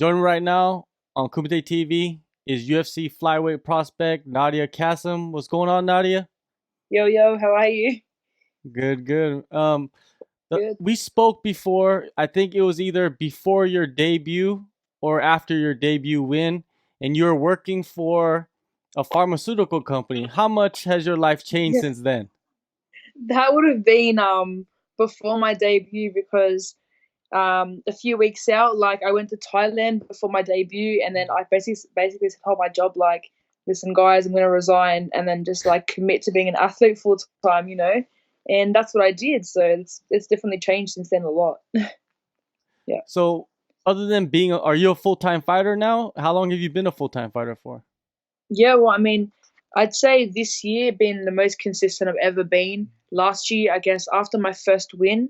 Joining me right now on Kumite TV is UFC flyweight prospect Nadia Kassem. What's going on, Nadia? Yo, yo, how are you? Good, good. Good. We spoke before. I think it was either before your debut or after your debut win, and you were working for a pharmaceutical company. How much has your life changed Yeah. since then? That would have been before my debut because a few weeks out, like I went to Thailand before my debut and then I basically told my job like, listen guys, I'm gonna resign and then just like commit to being an athlete full time. And that's what I did. So it's definitely changed since then a lot. Yeah. So, other than are you a full time fighter now? How long have you been a full time fighter for? Yeah, well, I mean, I'd say this year been the most consistent I've ever been. Last year, I guess, after my first win,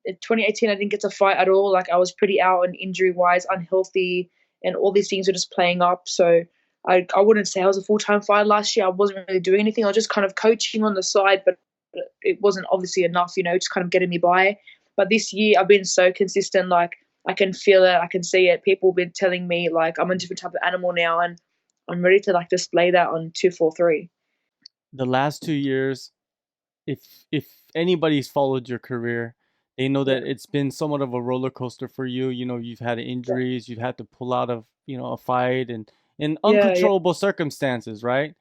in 2018, I didn't get to fight at all. Like I was pretty out and injury wise, unhealthy, and all these things were just playing up. So I wouldn't say I was a full time fighter last year. I wasn't really doing anything. I was just kind of coaching on the side, but it wasn't obviously enough, just kind of getting me by. But this year, I've been so consistent. Like I can feel it, I can see it. People have been telling me like I'm a different type of animal now, and I'm ready to like display that on 243. The last 2 years, if anybody's followed your career, they know Yeah, that it's been somewhat of a roller coaster for you. You've had yeah, injuries, you've had to pull out of a fight, and in yeah, yeah, uncontrollable circumstances, right?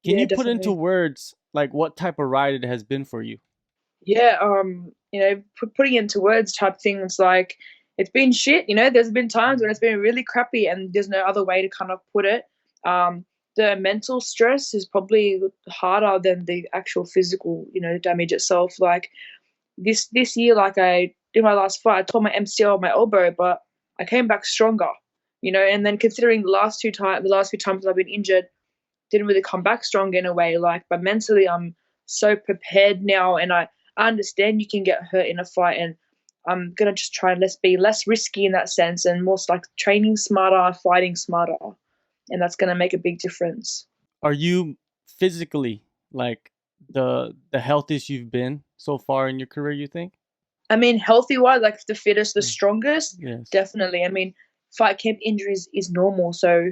Can yeah, you put into definitely. words like what type of ride it has been for you? Yeah, putting into words type things like it's been shit. There's been times when it's been really crappy, and there's no other way to kind of put it. The mental stress is probably harder than the actual physical, damage itself. Like this year, like I in my last fight, I tore my MCL on my elbow, but I came back stronger. And then considering the last few times I've been injured, didn't really come back strong in a way. Like, but mentally, I'm so prepared now, and I understand you can get hurt in a fight, and I'm gonna just try and be less risky in that sense, and more like training smarter, fighting smarter, and that's gonna make a big difference. Are you physically like the healthiest you've been so far in your career, you think? I mean, healthy wise, like the fittest, the Mm. strongest, Yes. definitely. I mean, fight camp injuries is normal, so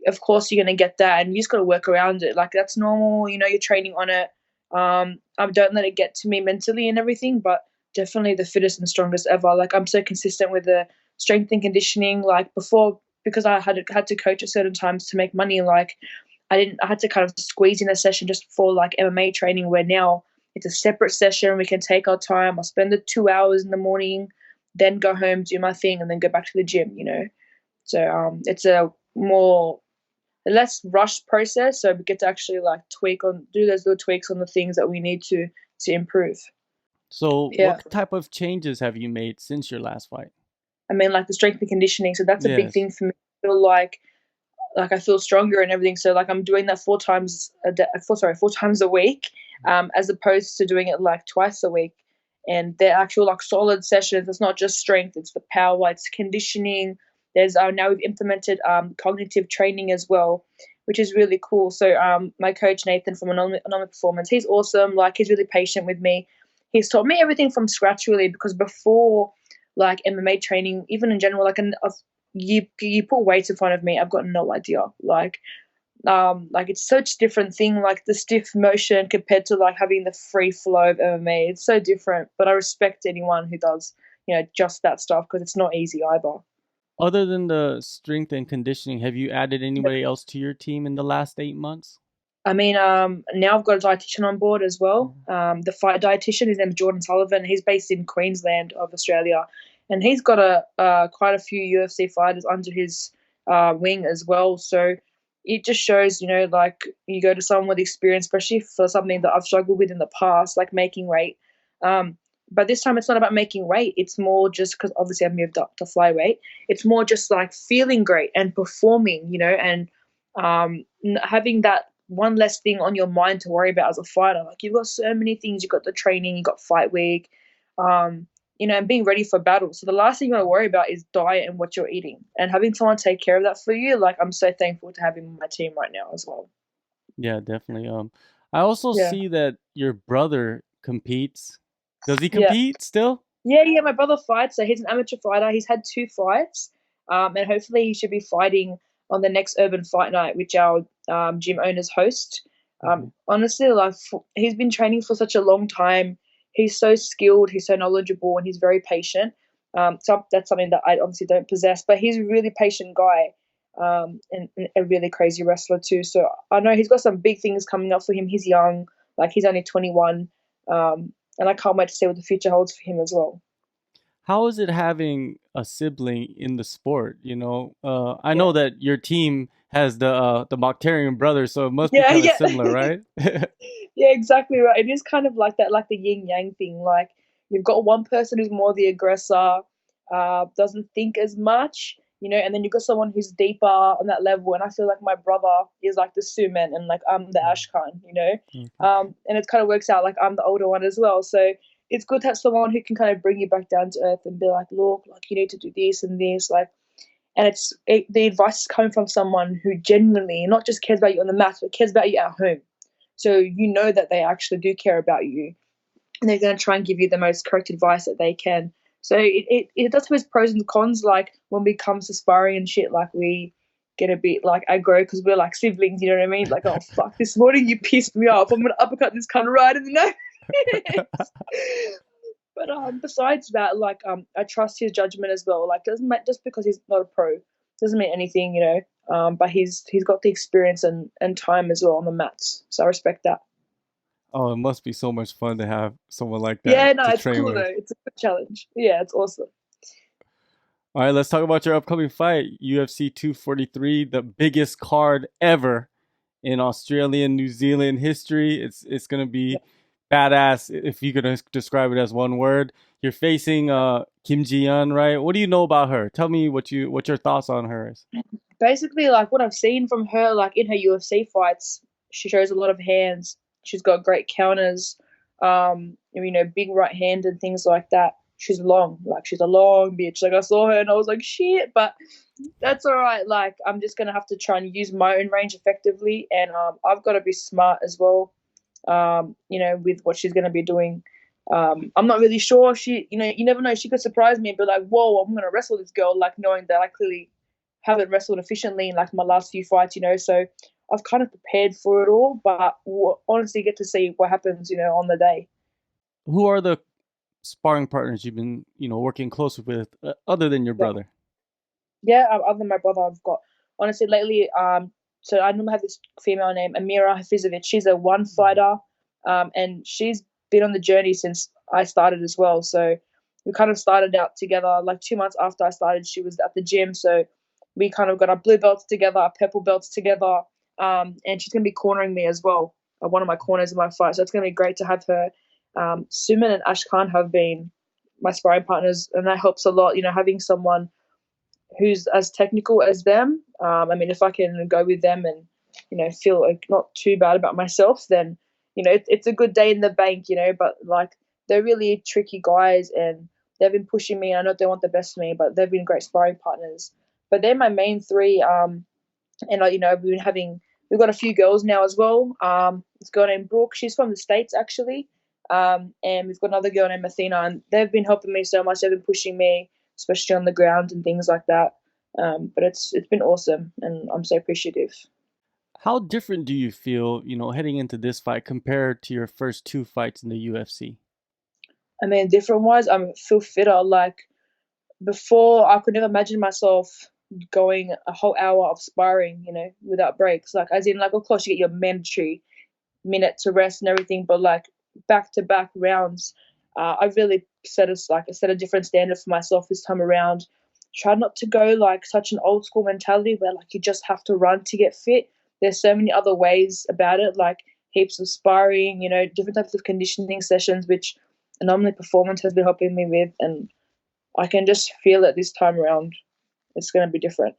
of course you're gonna get that, and you just gotta work around it. Like that's normal. You're training on it. I don't let it get to me mentally and everything, but definitely the fittest and strongest ever. Like I'm so consistent with the strength and conditioning. Like before, because I had to coach at certain times to make money. Like I had to kind of squeeze in a session just for like MMA training. Where now it's a separate session. We can take our time. I'll spend the 2 hours in the morning, then go home, do my thing, and then go back to the gym. So it's a more less rushed process. So we get to actually like do those little tweaks on the things that we need to improve. So, Yeah. what type of changes have you made since your last fight? I mean, like the strength and conditioning. So that's a big Yes. thing for me. I feel like I feel stronger and everything. So like I'm doing that 4 times a week, as opposed to doing it like twice a week. And they're actual like solid sessions. It's not just strength; it's the power, it's conditioning. There's now we've implemented cognitive training as well, which is really cool. So my coach Nathan from Anonymous Performance, he's awesome. Like he's really patient with me. He's taught me everything from scratch really, because before like MMA training, even in general, you put weights in front of me, I've got no idea. Like it's such a different thing, like the stiff motion compared to like having the free flow of MMA. It's so different. But I respect anyone who does, just that stuff, because it's not easy either. Other than the strength and conditioning, have you added anybody else to your team in the last 8 months? I mean, now I've got a dietitian on board as well. Mhm. The fight dietitian, his name is Jordi Sullivan. He's based in Queensland of Australia, and he's got quite a few UFC fighters under his wing as well. So it just shows, like you go to someone with experience, especially for something that I've struggled with in the past, like making weight. Um, but this time it's not about making weight. It's more just because obviously I've moved up to flyweight. It's more just like feeling great and performing, and having that one less thing on your mind to worry about as a fighter. Like you've got so many things. You've got the training, you've got fight week, and being ready for battle. So the last thing you want to worry about is diet and what you're eating. And having someone take care of that for you, like I'm so thankful to have him on my team right now as well. Yeah, definitely. I also Yeah. see that your brother competes. Does he Yeah. compete still? Yeah, my brother fights. So he's an amateur fighter. He's had two fights. And hopefully he should be fighting on the next Urban Fight Night, which our gym owners host. Okay. Honestly, like he's been training for such a long time. He's so skilled, he's so knowledgeable, and he's very patient. So that's something that I obviously don't possess, but he's a really patient guy, and a really crazy wrestler too. So I know he's got some big things coming up for him. He's young, like he's only 21, and I can't wait to see what the future holds for him as well. How is it having a sibling in the sport? I Yeah, know that your team has the Mokhtarian brothers, so it must be yeah, kind of yeah. similar, right? Yeah, exactly right. It is kind of like that, like the yin yang thing. Like you've got one person who's more the aggressor, doesn't think as much, and then you've got someone who's deeper on that level. And I feel like my brother is like the Suman, and like I'm the Ashkan. Okay. And it kind of works out like I'm the older one as well. So it's good to have someone who can kind of bring you back down to earth and be like, look, like you need to do this and this, like. And the advice is coming from someone who genuinely not just cares about you on the mat, but cares about you at home. So you know that they actually do care about you, and they're going to try and give you the most correct advice that they can. So it does have its pros and cons. Like when we come to sparring and shit, like we get a bit like aggro because we're like siblings. You know what I mean? Like, oh fuck, this morning you pissed me off. I'm gonna uppercut this kind of right in the nose. But besides that, like I trust his judgment as well. Like doesn't just because he's not a pro doesn't mean anything. But he's got the experience and time as well on the mats, so I respect that. Oh, it must be so much fun to have someone like that Yeah, no, to it's train cool though. with. It's a good challenge. Yeah, it's awesome. All right, let's talk about your upcoming fight, UFC 243, the biggest card ever in Australian, New Zealand history. It's gonna Yeah. be badass if you could describe it as one word. You're facing Kim Ji Yeon, right? What do you know about her? Tell me what your thoughts on her is. Basically, like what I've seen from her, like in her UFC fights, she shows a lot of hands. She's got great counters, big right hand and things like that. She's long, like she's a long bitch. Like I saw her and I was like, shit, but that's all right. Like I'm just gonna have to try and use my own range effectively, and I've got to be smart as well. With what she's gonna be doing. I'm not really sure. You never know. She could surprise me and be like, "Whoa, I'm gonna wrestle this girl," like knowing that I clearly haven't wrestled efficiently in like my last few fights. So I've kind of prepared for it all, but we'll honestly get to see what happens on the day. Who are the sparring partners you've been working closely with other than your Yeah, brother? yeah. Other than my brother, I've got honestly lately. So I normally have this female named Amira Hafizovic. She's a one fighter, and she's been on the journey since I started as well. So we kind of started out together. Like 2 months after I started, she was at the gym. So we kind of got our blue belts together, our purple belts together, and she's gonna be cornering me as well. One of my corners in my fight, so it's gonna be great to have her. Suman and Ashkan have been my sparring partners, and that helps a lot. Having someone who's as technical as them. I mean, if I can go with them and feel like not too bad about myself, then it's a good day in the bank. But like they're really tricky guys, and they've been pushing me. I know they want the best for me, but they've been great sparring partners. But they're my main three. And we've got a few girls now as well. This girl named Brooke. She's from the States actually. And we've got another girl named Athena, and they've been helping me so much. They've been pushing me, especially on the ground and things like that. But it's been awesome, and I'm so appreciative. How different do you feel, heading into this fight compared to your first two fights in the UFC? I mean, different wise, I feel fitter. Like before, I could never imagine myself going a whole hour of sparring, without breaks. Like as in, like of course you get your mandatory minute to rest and everything, but like back to back rounds, I really set a different standard for myself this time around. Try not to go like such an old school mentality where like you just have to run to get fit. There's so many other ways about it, like heaps of sparring, different types of conditioning sessions, which anomaly performance has been helping me with, and I can just feel it this time around. It's going to be different.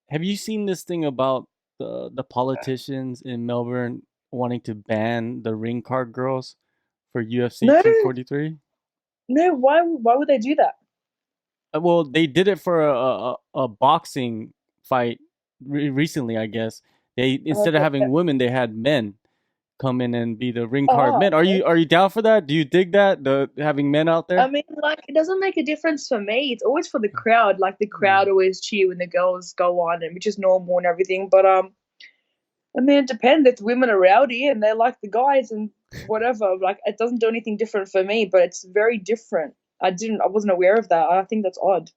Have you seen this thing about the politicians in Melbourne wanting to ban the ring card girls for UFC No, 243? no. Why would they do that? Well, they did it for a boxing fight recently, I guess. They, instead of Okay. having women, they had men come in and be the ring card Oh, men. Are okay. you down for that? Do you dig that? The having men out I there? mean, like, it doesn't make a difference for me. It's always for the crowd. Like, the crowd Mm, always cheer when the girls go on, and which is normal and everything. But I mean, it depends. If women are rowdy and they like the guys and whatever, like, it doesn't do anything different for me. But it's very different. I wasn't aware of that. I think that's odd.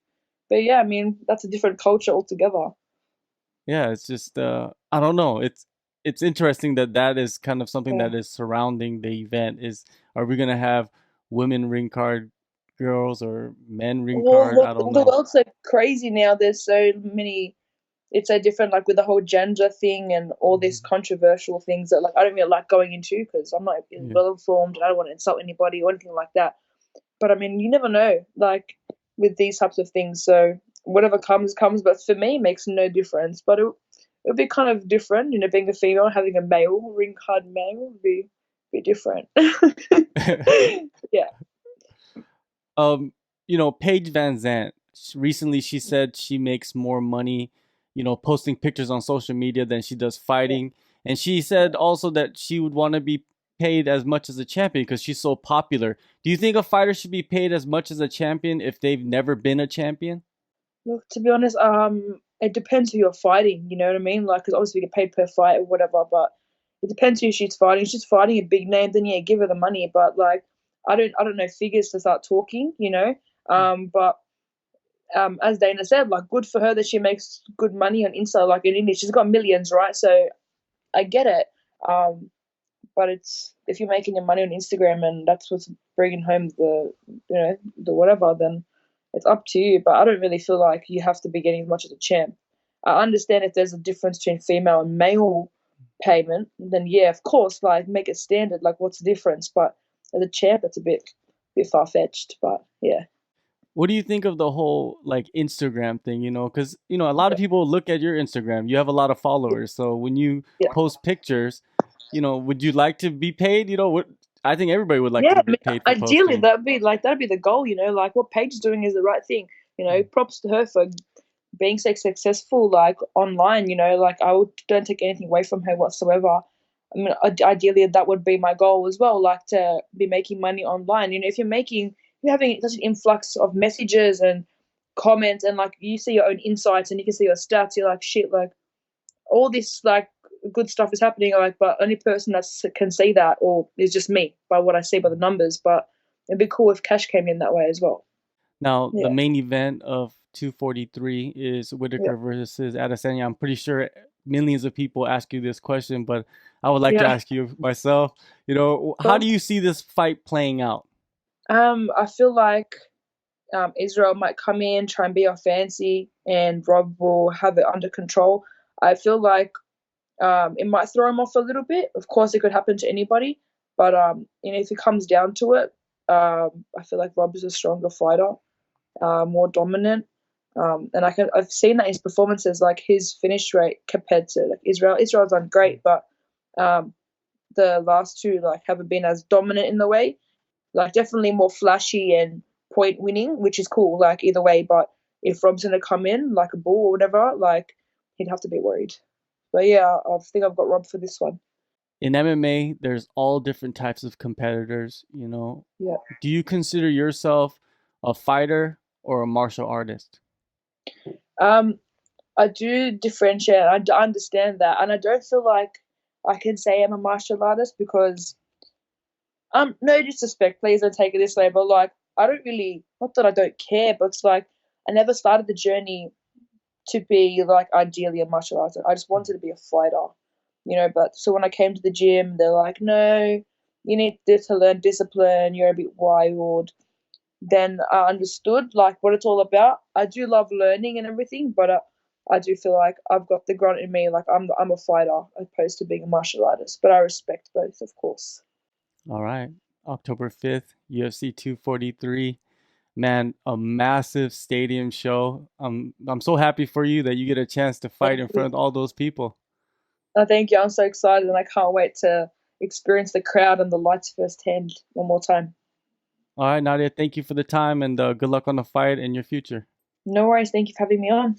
But yeah, I mean, that's a different culture altogether. yeah, it's just I don't know. It's interesting that that is kind of something Yeah. that is surrounding the event. Is are we gonna have women ring card girls or men ring Well, card? look, I don't the know. world's so crazy now. There's so many. It's so different, like with the whole gender thing and all these Mhm. controversial things that, like, I don't really like going into because I'm not Yeah. well informed. I don't want to insult anybody or anything like that. But I mean, you never know, like with these types of things. So whatever comes, comes. But for me, it makes no difference. But it would be kind of different, being a female, having a male ring card male would be different. Yeah. um, Paige Van Zant. Recently, she said she makes more money, posting pictures on social media than she does Yeah. fighting. And she said also that she would want to be paid as much as a champion because she's so popular. Do you think a fighter should be paid as much as a champion if they've never been a champion? Look, to be honest, it depends who you're fighting. You know what I mean? Like, because obviously we get paid per fight or whatever, but it depends who she's fighting. If she's fighting a big name, then yeah, give her the money. But like, I don't know figures to start talking. But as Dana said, like, good for her that she makes good money on Insta. Like in India, she's got millions, right? So I get it. Um, but it's if you're making your money on Instagram and that's what's bringing home the whatever, then it's up to you. But I don't really feel like you have to be getting as much as a champ. I understand if there's a difference between female and male payment, then yeah, of course, like make it standard. Like, what's the difference? But as a champ, it's a bit far fetched. But yeah, What do you think of the whole like Instagram thing? Because a lot of people look at your Instagram. You have a lot of followers, so when you yeah. post pictures, would you like to be paid? What I think everybody would like to Yeah, I be mean, paid for ideally posting. that'd be the goal. Like what Paige is doing is the right thing. Mm, Props to her for being so successful, like online. Like don't take anything away from her whatsoever. I mean, ideally that would be my goal as well, like to be making money online. If you're having such an influx of messages and comments, and like you see your own insights and you can see your stats, you're like, shit, like all this like good stuff is happening, like, but only person that can see that or is just me by what I see by the mm. numbers. But it'd be cool if cash came in that way as well. Now, the Yeah, main event of 243 is yeah, Whitaker versus Adesanya. I'm pretty sure millions of people ask you this question, but I would like to yeah. ask you myself. How Cool. do you see this fight playing out? I feel like Israel might come in, try and be all fancy, and Rob will have it under control. I feel like it might throw him off a little bit. Of course, it could happen to anybody, but if it comes down to it, I feel like Rob is a stronger fighter, more dominant. And I've seen that in his performances, like his finish rate compared to like Israel. Israel's done great, but um, the last two like haven't been as dominant in the way. Like definitely more flashy and point winning, which is cool. Like either way, but if Rob's gonna come in like a bull or whatever, like he'd have to be worried. But yeah, I think I've got Rob for this one. In MMA, there's all different types of competitors. Yeah. Do you consider yourself a fighter or a martial artist? Um, I do differentiate. I understand that, and I don't feel like I can say I'm a martial artist because no disrespect, please don't take it this way, but like I don't really, not that I don't care, but it's like I never started the journey to be like ideally a martial artist. I just wanted to be a fighter. But so when I came to the gym, they're like, no, you need to learn discipline. You're a bit wild. Then I understood like what it's all about. I do love learning and everything, but I do feel like I've got the grunt in me. Like I'm a fighter opposed to being a martial artist. But I respect both, of course. All right. October 5th, UFC 243. Man, a massive stadium show. I'm so happy for you that you get a chance to fight Thank in you. front of all those people. Thank you. I'm so excited, and I can't wait to experience the crowd and the lights firsthand one more time. All right, Nadia, thank you for the time and good luck on the fight and your future. No worries. Thank you for having me on.